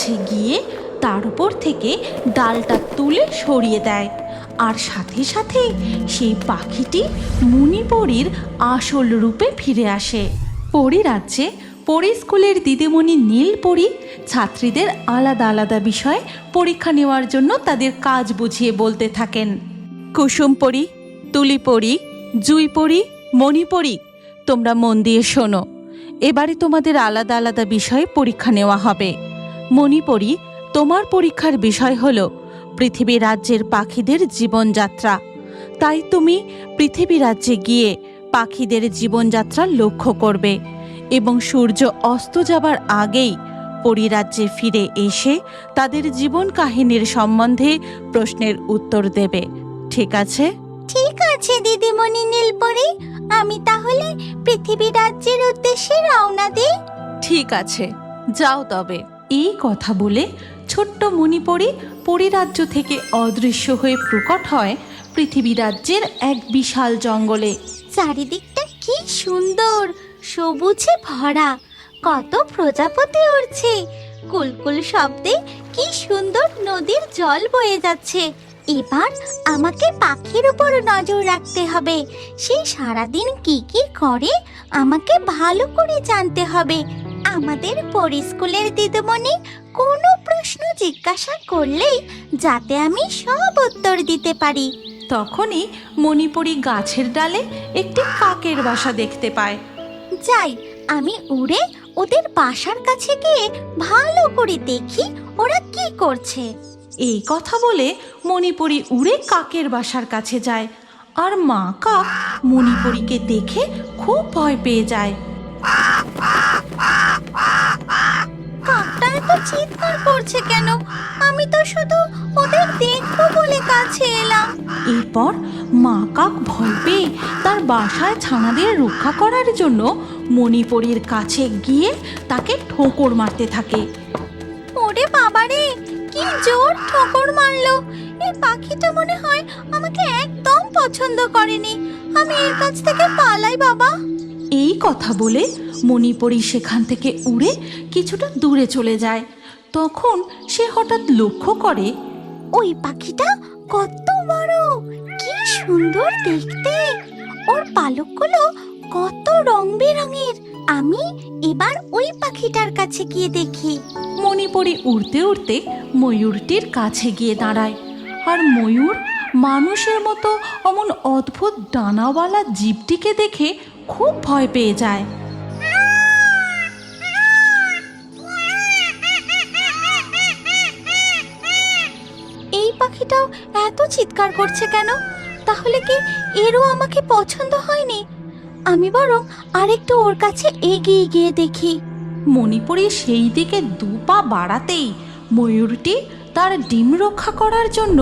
কাছে গিয়ে তার উপর থেকে ডালটা তুলে সরিয়ে দেয়, আর সাথে সাথে সেই পাখিটি মুনিপরীর আসল রূপে ফিরে আসে। পরী রাজ্যে পরী স্কুলের দিদিমণি নীলপরী ছাত্রীদের আলাদা আলাদা বিষয়ে পরীক্ষা নেওয়ার জন্য তাদের কাজ বুঝিয়ে বলতে থাকেন। কুসুম পরী, তুলি পরী, জুই পরী, মণিপরী, তোমরা মন দিয়ে শোনো। এবারে তোমাদের আলাদা আলাদা বিষয়ে পরীক্ষা নেওয়া হবে। মণিপরী, তোমার পরীক্ষার বিষয় হলো পৃথিবী রাজ্যের পাখিদের জীবনযাত্রা। তাই তুমি পৃথিবী রাজ্যে গিয়ে পাখিদের জীবনযাত্রা লক্ষ্য করবে এবং সূর্য অস্ত যাবার আগেই পরীরাজ্যে ফিরে এসে তাদের জীবন কাহিনীর সম্বন্ধে প্রশ্নের উত্তর দেবে। ঠিক আছে? ঠিক আছে দিদিমণি নীলপরী, আমি তাহলে পৃথিবী রাজ্যের উদ্দেশ্যে রওনা দিই। ঠিক আছে, যাও তবে। এই কথা বলে ছোট্ট মণিপরী পরীরাজ্য থেকে অদৃশ্য হয়ে প্রকট হয় পৃথিবী রাজ্যের এক বিশাল জঙ্গলে। চারিদিকটা কি সুন্দর, সবুজে ভরা, কত প্রজাপতি উড়ছে, কুলকুল শব্দে কি সুন্দর নদীর জল বয়ে যাচ্ছে। এবার আমাকে পাখির উপর নজর রাখতে হবে। সে সারাদিন কি কি করে আমাকে ভালো করে জানতে হবে। আমাদের পরী স্কুলের দিদিমণি কোনো প্রশ্ন জিজ্ঞাসা করলেই যাতে আমি সব উত্তর দিতে পারি। তখনই মণিপরী গাছের ডালে একটি কাকের বাসা দেখতে পায়। যাই, আমি উড়ে ওদের বাসার কাছে গিয়ে ভালো করে দেখি ওরা কি করছে। এই কথা বলে মণিপরী উড়ে কাকের বাসার কাছে যায়, আর মা কাক মণিপরীকে দেখে খুব ভয় পেয়ে যায়। কাকটা এত চিৎকার করছে কেন? আমি তো শুধু ওদের দেখবো বলে কাছে এলাম। এরপর মা কাক ভয় পেয়ে তার বাসায় ছানাদের রক্ষা করার জন্য মণিপরীর কাছে গিয়ে তাকে ঠোকর মারতে থাকে। ওরে বাবারে, কি জোর ঠোকর মারলো! এই পাখিটা মনে হয় আমাকে একদম পছন্দ করেনি। আমি এর কাছ থেকে পালাই বাবা। এই কথা বলে মণিপরী সেখান থেকে উড়ে কিছুটা দূরে চলে যায়। তখন সে হঠাৎ লক্ষ্য করে ওই পাখিটা কত বড়, কি সুন্দর দেখতে! ওর পালকগুলো কত রং বেরঙের। আমি এবার ওই পাখিটার কাছে গিয়ে দেখি। মণিপরী উড়তে উড়তে ময়ূরটির কাছে গিয়ে দাঁড়ায়, আর ময়ূর মানুষের মতো অমন অদ্ভুত ডানাওয়ালা জীবটিকে দেখে খুব ভয় পেয়ে যায়। এই পাখিটাও এত চিৎকার করছে কেন? তাহলে কি এরও আমাকে পছন্দ হয়নি? আমি বরং আরেকটু ওর কাছে এগিয়ে গিয়ে দেখি। মণিপরী সেই দিকে দুপা বাড়াতেই ময়ূরটি তার ডিম রক্ষা করার জন্য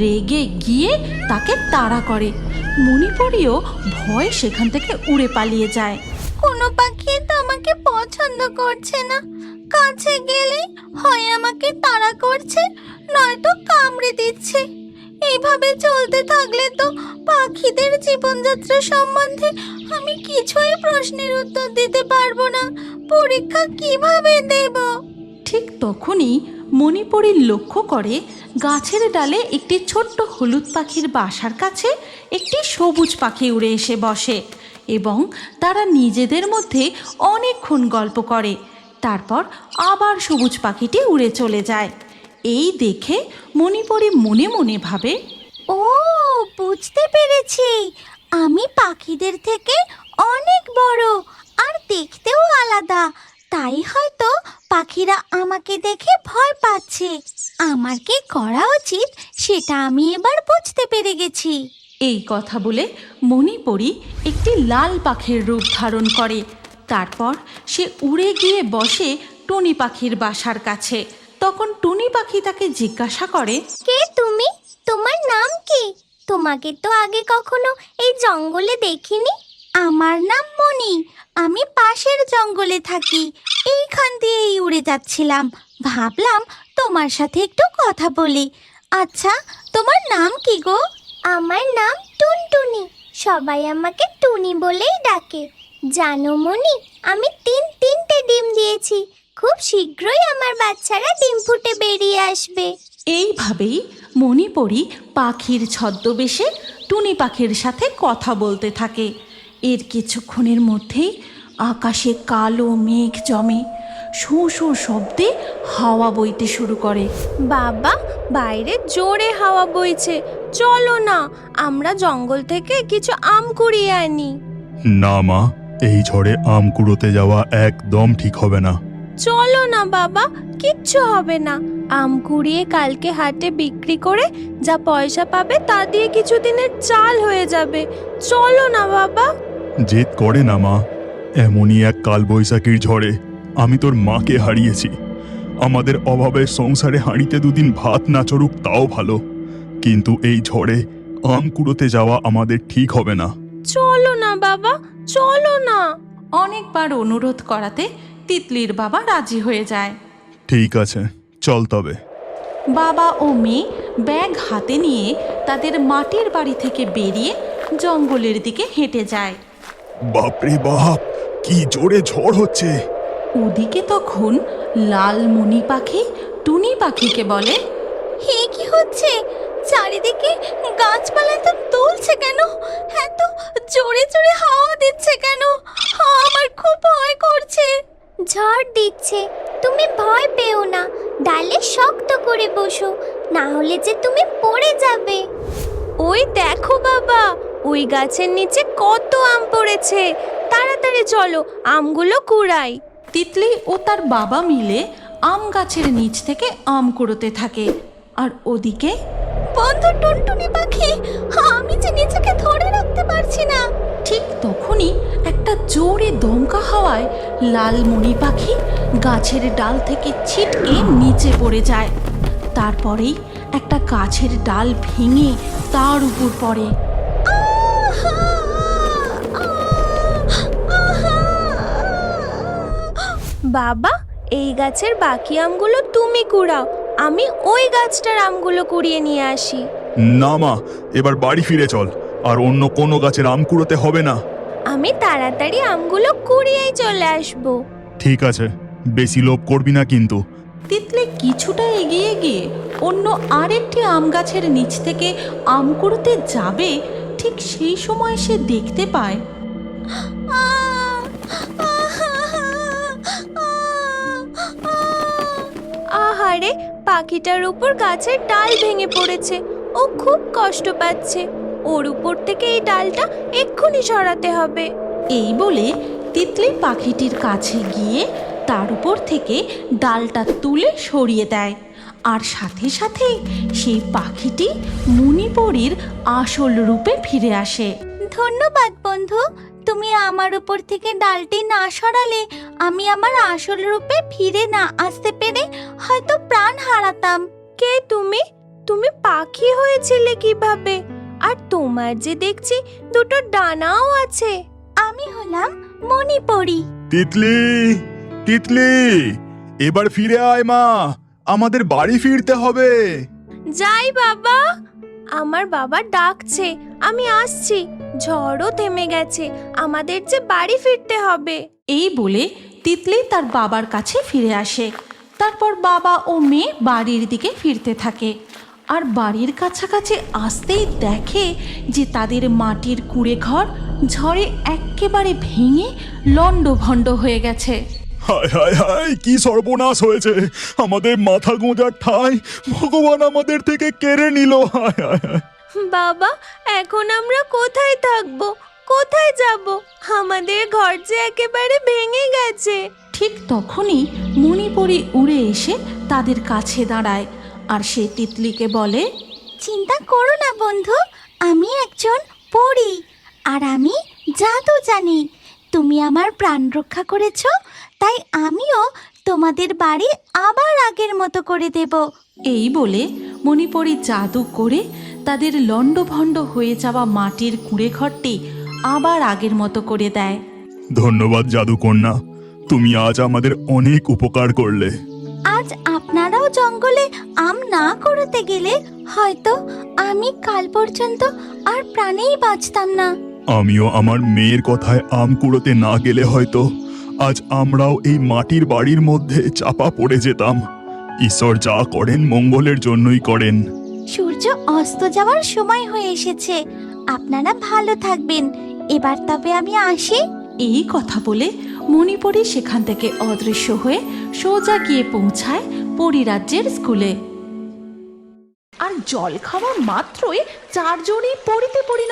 রেগে গিয়ে তাকে তাড়া করে। মণিপরীও ভয় সেখান থেকে উড়ে পালিয়ে যায়। কোনো পাখি তো আমাকে পছন্দ করছে না। কাছে গেলে হয় আমাকে তাড়া করছে, নয়তো কামড়ে দিচ্ছে। এইভাবে চলতে থাকলে তো পাখিদের জীবনযাত্রা সম্বন্ধে আমি কিছুই প্রশ্নের উত্তর দিতে পারবো না। পরীক্ষা কিভাবে দেব? ঠিক তখনই মণিপরী লক্ষ্য করে গাছের ডালে একটি ছোট্ট হলুদ পাখির বাসার কাছে একটি সবুজ পাখি উড়ে এসে বসে এবং তারা নিজেদের মধ্যে অনেকক্ষণ গল্প করে। তারপর আবার সবুজ পাখিটি উড়ে চলে যায়। এই দেখে মণিপরী মনে মনে ভাবে, ও, বুঝতে পেরেছি। আমি পাখিদের থেকে অনেক বড় আর দেখতেও আলাদা, তাই হয়তো পাখিরা আমাকে দেখে ভয় পাচ্ছে। আমার কি করা উচিত সেটা আমি এবার বুঝতে পেরে গেছি। এই কথা বলে মণিপরী একটি লাল পাখির রূপ ধারণ করে। তারপর সে উড়ে গিয়ে বসে টুনি পাখির বাসার কাছে। তখন টুনি পাখি তাকে জিজ্ঞাসা করে, কে তুমি? তোমার নাম কি? তোমাকে তো আগে কখনো এই জঙ্গলে দেখিনি। আমার নাম মণি। আমি পাশের জঙ্গলে থাকি। এইখান দিয়েই উড়ে যাচ্ছিলাম, ভাবলাম তোমার সাথে একটু কথা বলি। আচ্ছা, তোমার নাম কি গো? আমার নাম টুনটুনি। সবাই আমাকে টুনি বলেই ডাকে। জানো মণি, আমি তিনটে ডিম দিয়েছি। খুব শীঘ্রই আমার বাচ্চারা ডিম ফুটে বেরিয়ে আসবে। এইভাবেই মণিপরী পাখির ছদ্মবেশে টুনি পাখির সাথে কথা বলতে থাকে। এর কিছুক্ষণের মধ্যেই আকাশে কালো মেঘ জমে, শু শু শব্দে হাওয়া বইতে শুরু করে। বাবা, বাইরে জোরে হাওয়া বইছে, চলো না আমরা জঙ্গল থেকে কিছু আম কুড়িয়ে আনি। না মা, এই ঝড়ে আম কুড়োতে যাওয়া একদম ঠিক হবে না। চলো না বাবা, কিচ্ছু হবে না। আম কুড়িয়ে কালকে হাটে বিক্রি করে যা পয়সা পাবে তা দিয়ে কিছুদিনের চাল হয়ে যাবে। চলো না বাবা। জেদ করে না মা, এমনই এক কালবৈশাখীর ঝড়ে আমি তোর মাকে হারিয়েছি। আমাদের অভাবের সংসারে হাঁড়িতে দুদিন ভাত না চড়ুক তাও ভালো, কিন্তু এই ঝড়ে আম কুড়োতে যাওয়া আমাদের ঠিক হবে না। চলো না বাবা, চলো না। অনেকবার অনুরোধ করাতে তিতলির বাবা রাজি হয়ে যায়। ঠিক আছে, চল তবে। বাবা ও মেয়ে ব্যাগ হাতে নিয়ে তাদের মাটির বাড়ি থেকে বেরিয়ে জঙ্গলের দিকে হেঁটে যায়। বাপরে বাপ, কি জোরে ঝড় হচ্ছে! ওদিকে তখন লাল মণি পাখি টুনি পাখিকে বলে, হে কি হচ্ছে? চারিদিকে গাছপালা তো দুলছে কেন? এত জোরে জোরে হাওয়া দিচ্ছে কেন? আমার খুব ভয় করছে। ঝড় দিচ্ছে, তুমি ভয় পেও না। ডালে শক্ত করে বসো, না হলে যে তুমি পড়ে যাবে। ওই দেখো বাবা, ওই গাছের নিচে কত আম পড়েছে। তাড়াতাড়ি চলো, আমগুলো কুড়াই। তিতলি ও তার বাবা মিলে আম গাছের নিচ থেকে আম কুড়োতে থাকে। আর ওদিকে বন্ধু টুনটুনি পাখি, আমি যে নিজেকে ধরে রাখতে পারছি না। ঠিক তখনই একটা জোরে দমকা হাওয়ায় লাল মণি পাখি গাছের ডাল থেকে ছিটকে নিচে পড়ে যায়। তারপরেই একটা গাছের ডাল ভেঙে তার উপর পড়ে। বাবা, এই গাছের বাকি আমগুলো তুমি কুড়াও, আমি ওই গাছটার আমগুলো কুড়িয়ে নিয়ে আসি। না মা, এবার বাড়ি ফিরে চল, আর অন্য কোনো গাছের আম কুড়োতে হবে না। আমি তাড়াতাড়ি আমগুলো কুড়িয়েই চলে আসবো। ঠিক আছে, বেশি লোভ করবি না কিন্তু। তিতলি কিছুটা এগিয়ে গিয়ে অন্য আরেকটি আম গাছের নিচ থেকে আম কুড়োতে যাবে, ঠিক সেই সময় সে দেখতে পায় আহারে, পাখিটার উপর গাছের ডাল ভেঙে পড়েছে। ও খুব কষ্ট পাচ্ছে। ওর উপর থেকে এই ডালটা এক্ষুনি সরাতে হবে। এই বলে তিতলি পাখিটির কাছে গিয়ে তার উপর থেকে ডালটা তুলে সরিয়ে দেয়। আর সাথে সাথে সেই পাখিটি মণিপরীর আসল রূপে ফিরে আসে। ধন্যবাদ বন্ধু, তুমি আমার উপর থেকে ডালটি না সরালে আমি আমার আসল রূপে ফিরে না আসতে পেরে হয়তো প্রাণ হারাতাম। কে তুমি? তুমি পাখি হয়েছিলে কিভাবে? আর তোমার যে দেখছি দুটো ডানাও আছে। আমি হলাম মণিপরী। তিতলি, তিতলি, এবার ফিরে আয় মা, আমাদের বাড়ি ফিরতে হবে। যাই বাবা, আমার বাবা ডাকছে, আমি আসছি। ঝড়ও থেমে গেছে, আমাদের যে বাড়ি ফিরতে হবে। এই বলে তিতলি তার বাবার কাছে ফিরে আসে। তারপর বাবা ও মেয়ে বাড়ির দিকে ফিরতে থাকে। আর বাড়ির কাছাকাছি আসতেই দেখে যে তাদের মাটির কুঁড়ে ঘর ঝড়ে একেবারে ভেঙে লণ্ডভণ্ড হয়ে গেছে। হায় হায় হায়, কি সর্বনাশ হয়েছে! আমাদের মাথা গোঁজার ঠাঁই ভগবান আমাদের থেকে কেড়ে নিল। হায় হায় হায়। বাবা, এখন আমরা কোথায় থাকবো, কোথায় যাব? আমাদের ঘর যে একেবারে ভেঙে গেছে। ঠিক তখনই মণিপরী উড়ে এসে তাদের কাছে দাঁড়ায়। আর সে তিতলিকে বলে, চিন্তা করো না বন্ধু, আমি একজন পরী আর আমি জাদু জানি। তুমি আমার প্রাণ রক্ষা করেছো, তাই আমিও তোমাদের বাড়ি আবার আগের মতো করে দেব। এই বলে মণিপরী জাদু করে তাদের লণ্ডভণ্ড হয়ে যাওয়া মাটির কুঁড়ে ঘরটি আবার আগের মতো করে দেয়। ধন্যবাদ জাদুকন্যা, তুমি আজ আমাদের অনেক উপকার করলে। আজ আপনারাও জঙ্গলে আম না করতে গেলে হয়তো আমি কাল পর্যন্ত আর প্রাণেই বাঁচতাম না। আমিও আমার মেয়ের কথায় আম কুড়োতে না গেলে হয়তো আজ আমরাও এই মাটির বাড়ির মধ্যে চাপা পড়ে যেতাম। ঈশ্বর যা করেন মঙ্গলের জন্যই করেন। সূর্য অস্ত যাওয়ার সময় হয়ে এসেছে, আপনারা ভালো থাকবেন। এবার তবে আমি আসি। এই কথা বলে মণিপরী সেখান থেকে অদৃশ্য হয়ে সোজা গিয়ে পৌঁছায় পরিরাজ্যের স্কুলে। আর জল খাওয়া মাত্রই চারজনই পরিতে পরিণত